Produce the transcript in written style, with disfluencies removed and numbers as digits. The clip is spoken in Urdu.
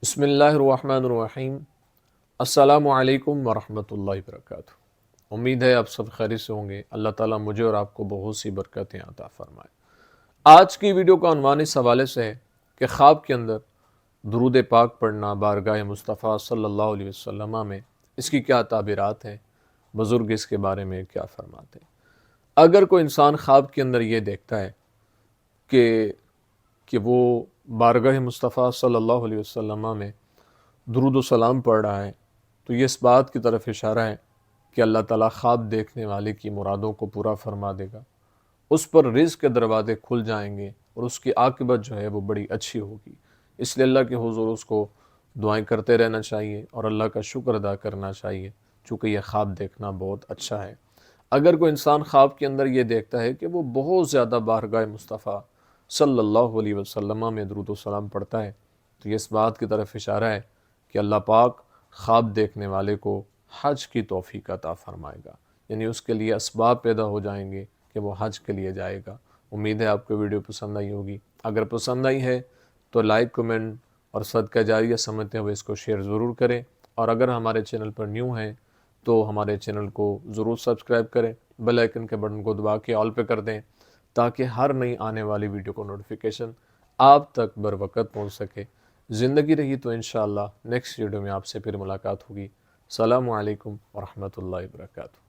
بسم اللہ الرحمن الرحیم۔ السلام علیکم ورحمۃ اللہ وبرکاتہ۔ امید ہے آپ سب خیریت سے ہوں گے۔ اللہ تعالیٰ مجھے اور آپ کو بہت سی برکتیں عطا فرمائے۔ آج کی ویڈیو کا عنوان اس حوالے سے ہے کہ خواب کے اندر درود پاک پڑھنا بارگاہ مصطفیٰ صلی اللہ علیہ وسلم میں اس کی کیا تعبیرات ہیں، بزرگ اس کے بارے میں کیا فرماتے ہیں۔ اگر کوئی انسان خواب کے اندر یہ دیکھتا ہے کہ وہ بارگاہ مصطفیٰ صلی اللہ علیہ وسلم میں درود و سلام پڑھ رہا ہے، تو یہ اس بات کی طرف اشارہ ہے کہ اللہ تعالیٰ خواب دیکھنے والے کی مرادوں کو پورا فرما دے گا، اس پر رزق کے دروازے کھل جائیں گے اور اس کی عاقبت جو ہے وہ بڑی اچھی ہوگی۔ اس لیے اللہ کے حضور اس کو دعائیں کرتے رہنا چاہیے اور اللہ کا شکر ادا کرنا چاہیے، چونکہ یہ خواب دیکھنا بہت اچھا ہے۔ اگر کوئی انسان خواب کے اندر یہ دیکھتا ہے کہ وہ بہت زیادہ بارگاہ مصطفیٰ صلی اللہ علیہ وسلم میں درود و سلام پڑھتا ہے، تو یہ اس بات کی طرف اشارہ ہے کہ اللہ پاک خواب دیکھنے والے کو حج کی توفیق عطا فرمائے گا، یعنی اس کے لیے اسباب پیدا ہو جائیں گے کہ وہ حج کے لیے جائے گا۔ امید ہے آپ کو ویڈیو پسند آئی ہوگی۔ اگر پسند آئی ہے تو لائک، کمنٹ اور صدقہ جاریہ سمجھتے ہوئے اس کو شیئر ضرور کریں، اور اگر ہمارے چینل پر نیو ہیں تو ہمارے چینل کو ضرور سبسکرائب کریں، بیل آئیکن کے بٹن کو دبا کے آل پہ کر دیں تاکہ ہر نئی آنے والی ویڈیو کو نوٹیفیکیشن آپ تک بر وقت پہنچ سکے۔ زندگی رہی تو انشاءاللہ نیکسٹ ویڈیو میں آپ سے پھر ملاقات ہوگی۔ السلام علیکم ورحمۃ اللہ وبرکاتہ۔